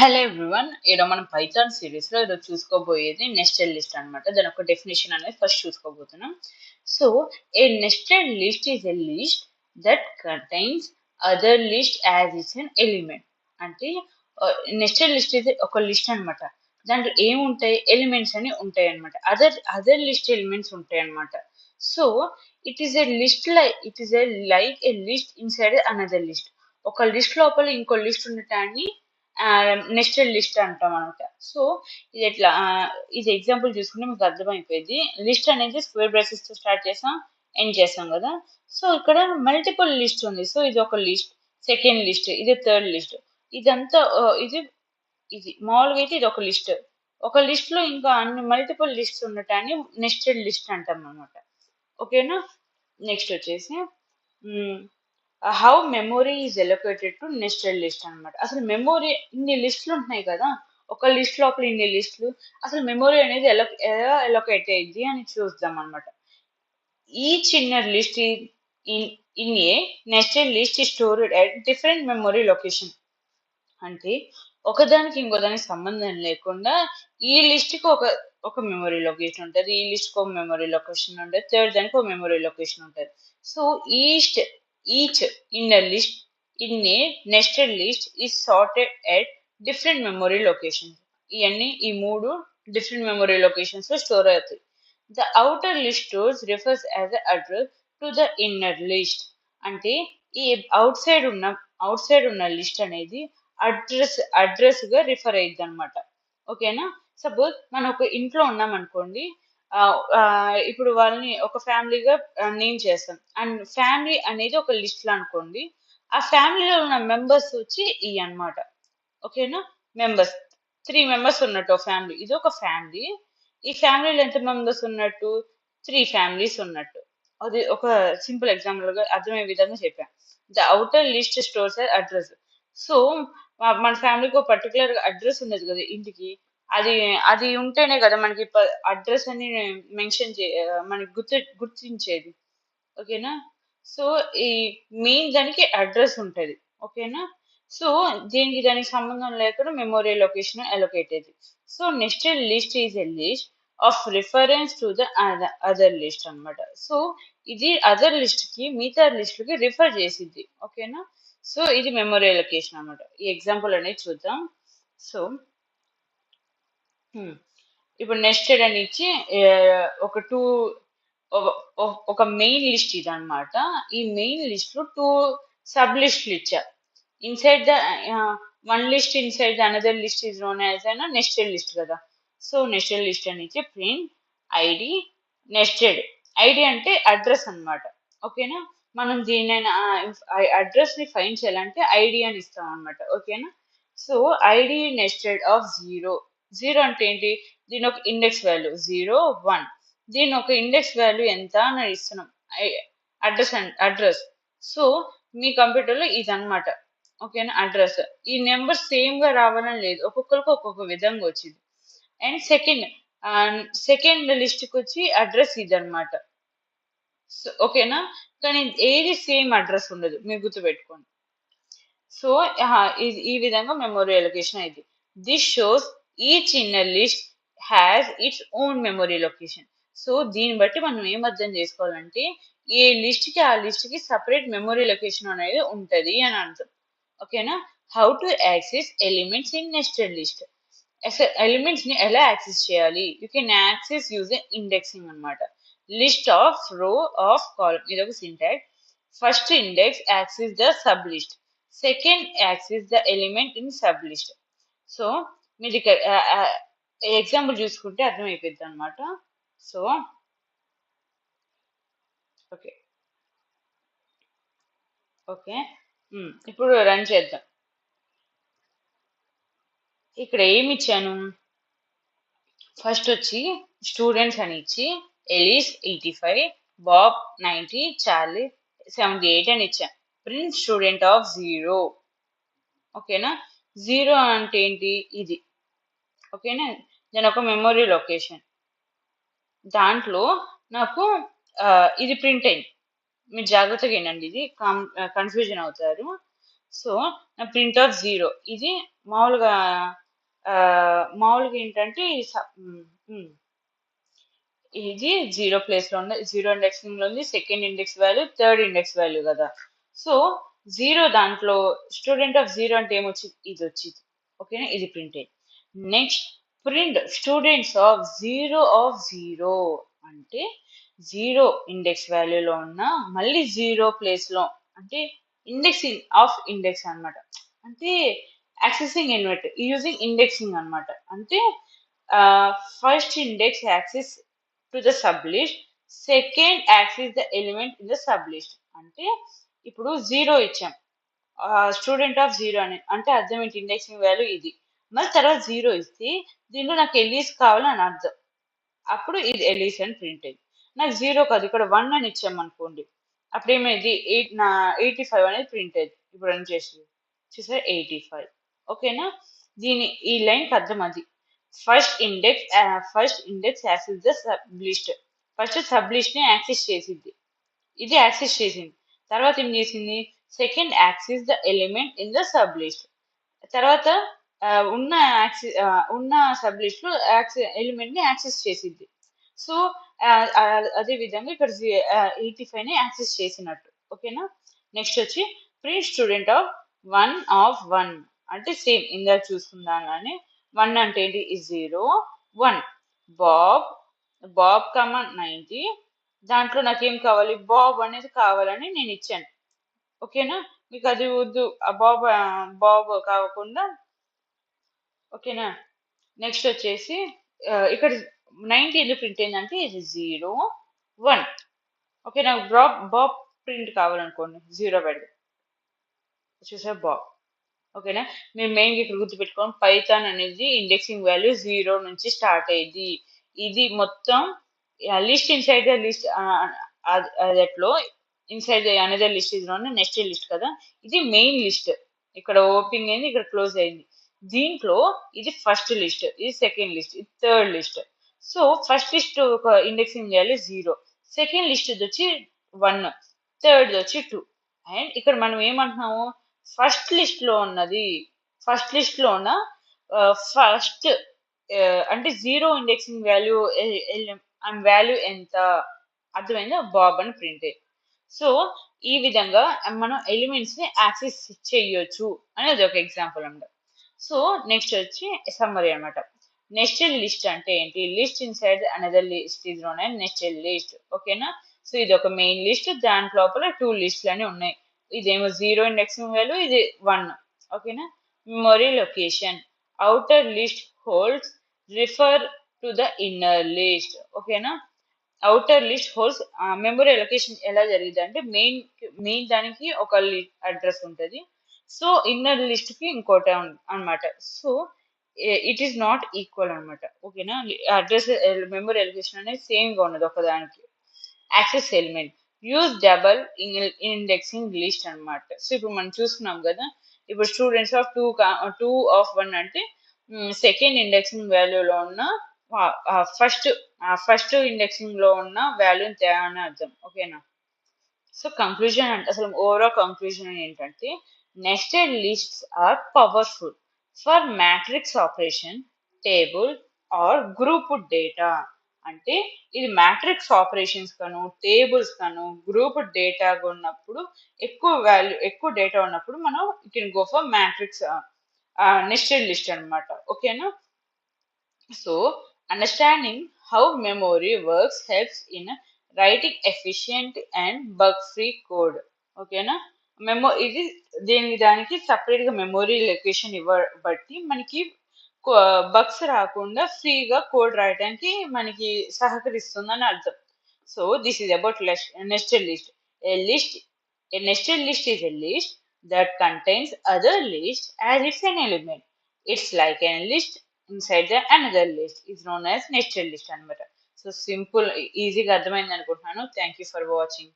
Hello everyone, ఈరోజు మనం Python సిరీస్లో ఈరోజు చూసుకోబోయేది నెస్టెడ్ లిస్ట్ అనమాట. దాని ఒక డెఫినేషన్ అనేది ఫస్ట్ చూసుకోబోతున్నాం. So a nested list is a list that contains other list as its an element. అంటే నెస్టెడ్ లిస్ట్ ఇది ఒక లిస్ట్ అనమాట. దాంట్లో ఏముంటాయి, ఎలిమెంట్స్ అని ఉంటాయి అనమాట. అదర్ లిస్ట్ ఎలిమెంట్స్ ఉంటాయి అనమాట. So it is a list like a list inside another list. ఒక లిస్ట్ లోపల ఇంకో లిస్ట్ ఉండటాన్ని నెస్టెడ్ లిస్ట్ అంటాం అనమాట. సో ఇది ఎట్లా ఇది ఎగ్జాంపుల్ చూసుకుంటే మీకు అర్థమైపోయింది. లిస్ట్ అనేది స్క్వేర్ బ్రాకెట్స్ తో స్టార్ట్ చేసాం, ఎండ్ చేసాం కదా. సో ఇక్కడ మల్టిపుల్ లిస్ట్ ఉంది. సో ఇది ఒక లిస్ట్, సెకండ్ లిస్ట్, ఇది థర్డ్ లిస్ట్. ఇదంతా ఇది ఇది మామూలుగా అయితే ఇది ఒక లిస్ట్. ఒక లిస్ట్ లో ఇంకా అన్ని మల్టిపుల్ లిస్ట్ ఉండటాన్ని నెస్టెడ్ లిస్ట్ అంటాం అనమాట. ఓకేనా. నెక్స్ట్ వచ్చేసి how memory is allocated to nested list అనమాట. అసలు మెమొరీ ఇన్ని లిస్టులు ఉంటున్నాయి కదా, ఒక లిస్ట్ లోపల ఇన్ని లిస్టులు, అసలు మెమొరీ అనేది ఎలా ఎలొకేట్ అయ్యింది అని చూద్దాం అనమాట. Each inner list in a nested list stored at different memory location. అంటే ఒకదానికి ఇంకోదానికి సంబంధం లేకుండా ఈ లిస్ట్ కి ఒక మెమొరీ లొకేషన్ ఉంటుంది, ఈ లిస్ట్ కి ఒక మెమొరీ లొకేషన్ ఉంటుంది, థర్డ్ దానికి ఒక మెమొరీ లొకేషన్ ఉంటుంది. So each inner list in a nested list is sorted at different memory locations. ఇవన్నీ ఈ మూడు డిఫరెంట్ మెమొరీ లొకేషన్స్ లో స్టోర్ అవుతాయి. The outer list stores refers as address to the inner list. అంటే ఈ out side ఉన్న list అనేది address గా రిఫర్ అయ్యిద్ది అనమాట. ఓకేనా. సపోజ్ మనం ఒక ఇంట్లో ఉన్నాం అనుకోండి, ఇప్పుడు వాళ్ళని ఒక ఫ్యామిలీగా నేమ్ చేస్తాం. అండ్ ఫ్యామిలీ అనేది ఒక లిస్ట్ లో అనుకోండి, ఆ ఫ్యామిలీలో ఉన్న మెంబర్స్ వచ్చి ఈ అన్నమాట. ఓకేనా. మెంబర్స్ 3 మెంబర్స్ ఉన్నట్టు ఫ్యామిలీ, ఇది ఒక ఫ్యామిలీ. ఈ ఫ్యామిలీలో ఎంత మెంబర్స్ ఉన్నట్టు, 3 ఫ్యామిలీస్ ఉన్నట్టు. అది ఒక సింపుల్ ఎగ్జాంపుల్ గా అర్థమయ్యే విధంగా చెప్పాను. The outer list stores address. So మన ఫ్యామిలీకి ఒక పర్టికులర్ అడ్రస్ ఉండదు కదా ఇంటికి. అది అది ఉంటేనే కదా మనకి అడ్రస్ అని మెన్షన్ మనకి గుర్తించేది. ఓకేనా. సో ఈ మెయిన్ దానికి అడ్రస్ ఉంటుంది. ఓకేనా. సో దీనికి దానికి సంబంధం లేకుండా మెమొరీ లొకేషన్ అలొకేట్ అయ్యింది. So nested list is a list of reference to the other list అనమాట. సో ఇది అదర్ లిస్ట్ కి మిగతా లిస్టులకి రిఫర్ చేసిద్ది. ఓకేనా. సో ఇది మెమొరీ లొకేషన్ అనమాట. ఈ ఎగ్జాంపుల్ అనేది చూద్దాం. సో ఇప్పుడు నెస్టెడ్ అని ఇచ్చి ఒక ఒక మెయిన్ లిస్ట్ ఇది అనమాట. ఈ మెయిన్ లిస్ట్ లో 2 సబ్ లిస్టులు ఇచ్చారు. Inside the one list inside the another list is known as అయినా నెస్టెడ్ లిస్ట్ కదా. సో నెస్టెడ్ లిస్ట్ అని ఇచ్చి ప్రింట్ ఐడి నెస్టెడ్. ఐడి అంటే అడ్రస్ అనమాట. ఓకేనా. మనం దీనైనా అడ్రస్ ని ఫైండ్ చేయాలంటే ఐడి అని ఇస్తాం అనమాట. ఓకేనా. సో ఐడి నెస్టెడ్ ఆఫ్ 0 అంటే ఏంటి, దీని ఒక ఇండెక్స్ వాల్యూ 0 1, దీని ఒక ఇండెక్స్ వాల్యూ ఎంత అని ఇస్తున్నాం, అడ్రస్. సో మీ కంప్యూటర్లో ఇదన్నమాట. ఓకేనా. అడ్రస్ ఈ నెంబర్ సేమ్ గా రావాలని లేదు, ఒక్కొక్కరికి ఒక్కొక్క విధంగా వచ్చింది. అండ్ సెకండ్ లిస్ట్ కి వచ్చి అడ్రస్ ఇదన్నమాట. ఓకేనా. కానీ ఏది సేమ్ అడ్రస్ ఉండదు, మీరు గుర్తుపెట్టుకోండి. సో ఈ విధంగా మెమొరీ అలొకేషన్ అయింది. This shows each inner list has its own memory location. So దీన్ని బట్టి మనం ఏం అర్థం చేసుకోవాలంటే ఏ లిస్ట్ కి ఆ లిస్ట్ కి సపరేట్ మెమొరీ లొకేషన్ అనేది ఉంటది అని అర్థం. ఓకేనా. How to access elements in nested list. Elements ని ఎలా యాక్సెస్ చేయాలి, you can access using indexing అనమాట. లిస్ట్ ఆఫ్ రో ఆఫ్ కాలమ్, ఇది ఒక syntax. First index access the sub list, second access the element in sub list. So మీరు ఇక్కడ example చూసుకుంటే అర్థమైపోద్ది అనమాట. సో ఓకే ఓకే ఇప్పుడు రన్ చేద్దాం. ఇక్కడ ఏమి ఇచ్చాను, ఫస్ట్ వచ్చి స్టూడెంట్స్ అని ఇచ్చి ఎలీస్ 85, బాబ్ 90, చార్లీ 78 అని ఇచ్చాను. Print student of 0. ఓకేనా. 0 అంటే ఏంటి, ఇది. ఓకేనా. దాని ఒక మెమొరీ లొకేషన్. దాంట్లో నాకు ఇది ప్రింట్ అయింది. మీరు జాగ్రత్తగా వినండి, ఇది కన్ఫ్యూజన్ అవుతారు. సో నా ప్రింట్ ఆఫ్ 0 ఇది మామూలుగా మామూలుగా ఏంటంటే ఇది 0 ప్లేస్ లో ఉంది, 0 ఇండెక్సింగ్ లో ఉంది, second index value, third index value కదా. సో 0 దాంట్లో స్టూడెంట్ ఆఫ్ 0 అంటే ఏమొచ్చింది, ఇది వచ్చింది. ఓకేనా, ఇది printed. Next print students of 0 అంటే 0 ఇండెక్స్ వాల్యూలో ఉన్న మళ్ళీ 0 ప్లేస్ లో, అంటే ఇండెక్సింగ్ ఆఫ్ ఇండెక్స్ అన్నమాట. అంటే యాక్సెసింగ్ ఎలిమెంట్ యూజింగ్ ఇండెక్సింగ్ అన్నమాట. అంటే first index access to the sublist, second access the element in the sublist. అంటే ఇప్పుడు 0 ఇచ్చాం, స్టూడెంట్ ఆఫ్ 0 అని అంటే అర్థం ఏంటి, ఇండెక్సింగ్ వాల్యూ ఇది. మళ్ళీ తర్వాత 0 ఇస్తే దీనిలో నాకు ఎలీస్ కావాలని అర్థం. అప్పుడు ఇది ఎలీస్ అని ప్రింట్ అయింది. నాకు 0 కాదు, ఇక్కడ 1 అని ఇచ్చామనుకోండి, అప్పుడు ఏమైంది, 85 అనేది ప్రింట్ అయింది. ఇప్పుడు రన్ చేసి చూసారు 85. ఓకేనా, ఈ లైన్కి అర్థం అది. First index access the sub list. First sub list ని యాక్సెస్ చేసింది, ఇది యాక్సెస్ చేసింది. తర్వాత ఏం చేసింది, second access the element in the sub list. తర్వాత ఉన్న ఉన్న సబ్ లిస్ట్ లో ఎలిమెంట్ ని యాక్సెస్ చేసింది. సో అదే విధంగా ఇక్కడ 85 ని యాక్సెస్ చేసినట్టు. ఓకేనా, నెక్స్ట్ వచ్చి ప్రింట్ స్టూడెంట్ ఆఫ్ 1 అంటే సేమ్ ఇందా చూసుకుందామని. 1 అంటే ఏంటి, ఈ 0 1 బాబ్ 90. దాంట్లో నాకేం కావాలి, బాబ్ అనేది కావాలని నేను ఇచ్చాను. ఓకేనా, మీకు అది వద్దు, ఆ బాబ్ కాకుండా. ఓకేనా, నెక్స్ట్ వచ్చేసి ఇక్కడ 90 ఎందుకు ప్రింట్ అయిందంటే ఇది 0 1. ఓకే, నాకు బాబ్ ప్రింట్ కావాలనుకోండి, 0 పెడదాం, చూసా బాబ్. ఓకేనా, మీరు మెయిన్గా ఇక్కడ గుర్తుపెట్టుకోండి, పైథాన్ అనేది ఇండెక్సింగ్ వాల్యూ 0 నుంచి స్టార్ట్ అయ్యింది. ఇది మొత్తం లిస్ట్ ఇన్సైడ్ ద లిస్ట్ అదట్లో ఇన్సైడ్ అనదర్ లిస్ట్ ఇది నెక్స్ట్ లిస్ట్ కదా. ఇది మెయిన్ లిస్ట్, ఇక్కడ ఓపెనింగ్ అయింది, ఇక్కడ క్లోజ్ అయింది. దీంట్లో ఇది ఫస్ట్ లిస్ట్, ఇది సెకండ్ లిస్ట్, ఇది third list. So first list ఒక ఇండెక్సింగ్ వాల్యూ 0, సెకండ్ లిస్ట్ వచ్చి 1, థర్డ్ వచ్చి 2. అండ్ ఇక్కడ మనం ఏమంటున్నాము, ఫస్ట్ లిస్ట్ లో ఉన్నది, ఫస్ట్ లిస్ట్ లో ఉన్న ఫస్ట్ అంటే 0 ఇండెక్సింగ్ వాల్యూ వాల్యూ ఎంత, అర్థమైందా, బాబ్ అని ప్రింట్. సో ఈ విధంగా మనం ఎలిమెంట్స్ ని యాక్సెస్ చేయొచ్చు అనేది ఒక ఎగ్జాంపుల్ అన్నమాట. సో నెక్స్ట్ వచ్చి సమ్మరీ అన్నమాట. నెస్టెడ్ లిస్ట్ అంటే ఏంటి, list inside another list is known as nested list. ఓకేనా, సో ఇది ఒక మెయిన్ లిస్ట్, దాని లోపల 2 లిస్ట్లు అని ఉన్నాయి. ఇదేమో 0 ఇండెక్సింగ్ వాల్యూ, ఇది 1. ఓకేనా, memory location outer list holds refer to the inner list. ఓకేనా, outer list holds memory location ఎలా జరిగింది అంటే మెయిన్ దానికి ఒక అడ్రస్ ఉంటుంది, సో ఇన్నర్ లిస్ట్ కి ఇంకోటి అనమాట. So it is not equal అనమాట. ఓకేనా, అడ్రస్ మెమరీ ఎలికేషన్ అనేది సేమ్ గా ఉన్నది ఒకదానికి. Access element use double indexing list అనమాట. సో ఇప్పుడు మనం చూస్తున్నాం కదా, ఇప్పుడు స్టూడెంట్స్ ఆఫ్ 2 ఆఫ్ 1 అంటే సెకండ్ ఇండెక్సింగ్ వాల్యూలో ఉన్న ఫస్ట్ ఇండెక్సింగ్ లో ఉన్న వాల్యూని తేని అర్థం. ఓకేనా, సో కంక్లూజన్ అంటే అసలు ఓవరాల్ కంక్లూజన్ ఏంటంటే, nested lists are powerful for matrix operation, table are group data. అంటే ఇది మ్యాట్రిక్స్ ఆపరేషన్స్ కను, టేబుల్స్ కను, గ్రూప్ డేటా ఉన్నప్పుడు, ఎక్కువ డేటా ఉన్నప్పుడు మనం it can go for matrix nested list అనమాట. ఓకేనా, so understanding how memory works helps in writing efficient and bug-free code. ఓకేనా, ఇది దానికి సపరేట్ గా మెమొరీ లొకేషన్ బట్టి మనకి బగ్స్ రాకుండా ఫ్రీగా కోడ్ రాయడానికి మనకి సహకరిస్తుందని అర్థం. So this is about nested list. A nested list is a list that contains other lists as its an element. It's like a list inside the another list is known as nested list అనమాట. So simple ఈజీగా అర్థమైంది అనుకుంటున్నాను. Thank you for watching.